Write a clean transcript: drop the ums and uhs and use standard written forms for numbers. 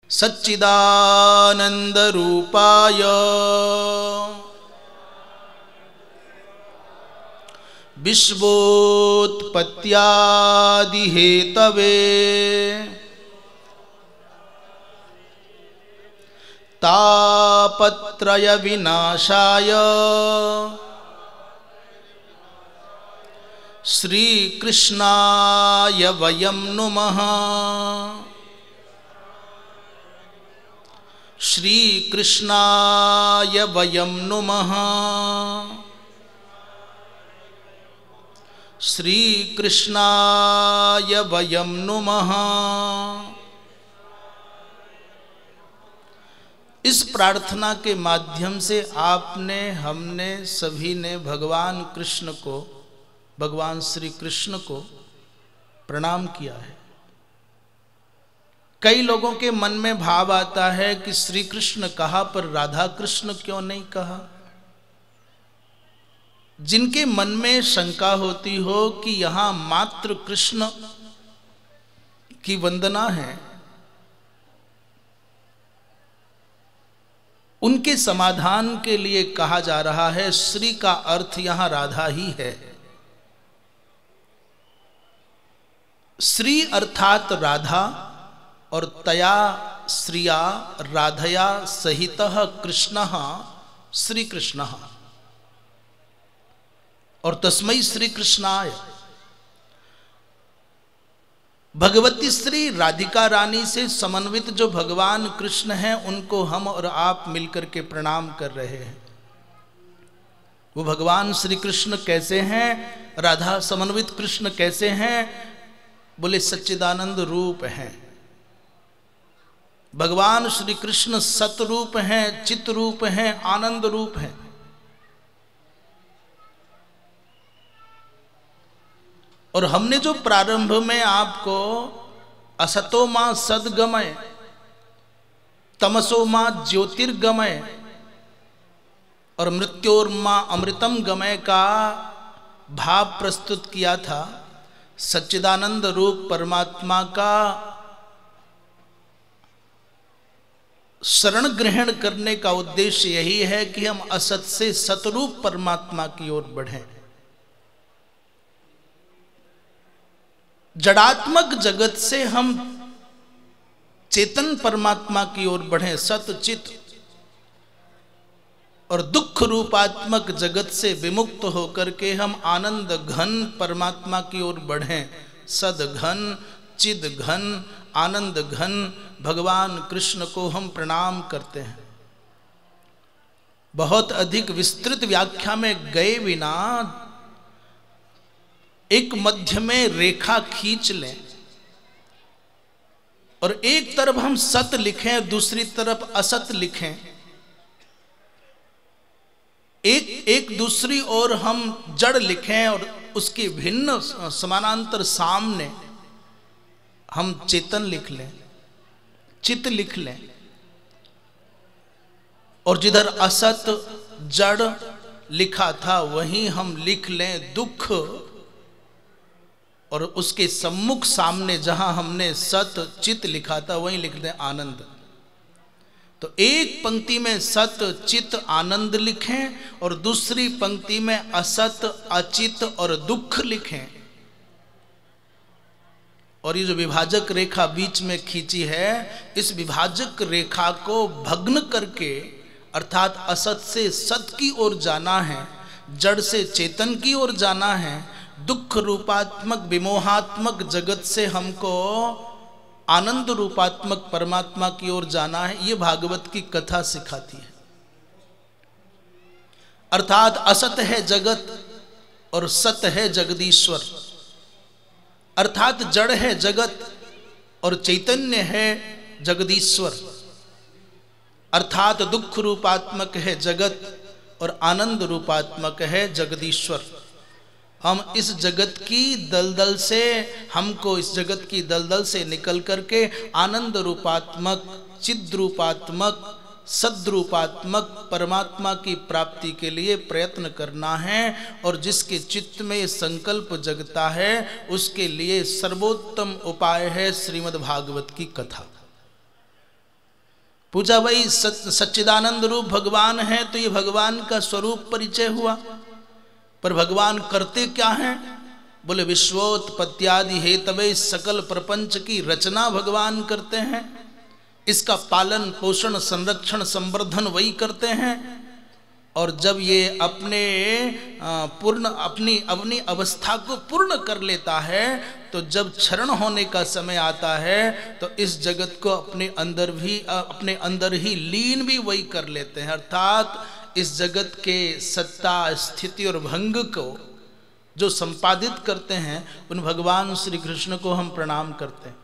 सच्चिदानंद रूपाय विश्वोत्पत्त्यादि Hathaway तापत्रय विनाशाय श्री कृष्णाय वयं नुमः। श्री कृष्णाय वयं नुमः। श्री कृष्णाय वयं नुमः। इस प्रार्थना के माध्यम से आपने, हमने, सभी ने भगवान कृष्ण को, भगवान श्री कृष्ण को प्रणाम किया है। कई लोगों के मन में भाव आता है कि श्री कृष्ण कहा पर राधा कृष्ण क्यों नहीं कहा। जिनके मन में शंका होती हो कि यहां मात्र कृष्ण की वंदना है, उनके समाधान के लिए कहा जा रहा है श्री का अर्थ यहां राधा ही है। श्री अर्थात राधा और तया श्रिया राधया सहितः कृष्णः श्री कृष्णः और तस्मै श्री कृष्णाय। भगवती श्री राधिका रानी से समन्वित जो भगवान कृष्ण हैं, उनको हम और आप मिलकर के प्रणाम कर रहे हैं। वो भगवान श्री कृष्ण कैसे हैं, राधा समन्वित कृष्ण कैसे हैं? बोले सच्चिदानंद रूप हैं। भगवान श्री कृष्ण सत रूप हैं, चित रूप हैं, आनंद रूप हैं। और हमने जो प्रारंभ में आपको असतो मां सद्गमय तमसो मां ज्योतिर्गमय और मृत्योर्मां अमृतम गमय का भाव प्रस्तुत किया था, सच्चिदानंद रूप परमात्मा का शरण ग्रहण करने का उद्देश्य यही है कि हम असत से सतरूप परमात्मा की ओर बढ़ें। जड़ात्मक जगत से हम चेतन परमात्मा की ओर बढ़ें, सतचित, और दुख रूपात्मक जगत से विमुक्त होकर के हम आनंद घन परमात्मा की ओर बढ़ें। सद घन, चिद घन, आनंद घन भगवान कृष्ण को हम प्रणाम करते हैं। बहुत अधिक विस्तृत व्याख्या में गए बिना एक मध्य में रेखा खींच लें और एक तरफ हम सत लिखें, दूसरी तरफ असत लिखें, एक दूसरी ओर हम जड़ लिखें और उसके भिन्न समानांतर सामने हम चेतन लिख लें, चित लिख लें, और जिधर असत जड़ लिखा था वहीं हम लिख लें दुख, और उसके सम्मुख सामने जहां हमने सत चित लिखा था वहीं लिख दें आनंद। तो एक पंक्ति में सत चित आनंद लिखें और दूसरी पंक्ति में असत अचित और दुख लिखें। और ये जो विभाजक रेखा बीच में खींची है, इस विभाजक रेखा को भग्न करके, अर्थात असत से सत की ओर जाना है, जड़ से चेतन की ओर जाना है, दुख रूपात्मक विमोहात्मक जगत से हमको आनंद रूपात्मक परमात्मा की ओर जाना है। ये भागवत की कथा सिखाती है। अर्थात असत है जगत और सत है जगदीश्वर, अर्थात जड़ है जगत और चैतन्य है जगदीश्वर, अर्थात दुख रूपात्मक है जगत और आनंद रूपात्मक है जगदीश्वर। हम इस जगत की दलदल से, हमको इस जगत की दलदल से निकल करके आनंद रूपात्मक, चिद रूपात्मक, सद्रूपात्मक परमात्मा की प्राप्ति के लिए प्रयत्न करना है। और जिसके चित्त में संकल्प जगता है उसके लिए सर्वोत्तम उपाय है श्रीमद् भागवत की कथा। पूछा भाई सच्चिदानंद रूप भगवान है तो ये भगवान का स्वरूप परिचय हुआ, पर भगवान करते क्या हैं? बोले विश्वोत्पत्त्यादि हेतवे सकल प्रपंच की रचना भगवान करते हैं, इसका पालन पोषण संरक्षण संवर्धन वही करते हैं। और जब ये अपने पूर्ण अपनी अवस्था को पूर्ण कर लेता है तो जब क्षरण होने का समय आता है तो इस जगत को अपने अंदर ही लीन भी वही कर लेते हैं। अर्थात इस जगत के सत्ता स्थिति और भंग को जो संपादित करते हैं उन भगवान श्री कृष्ण को हम प्रणाम करते हैं।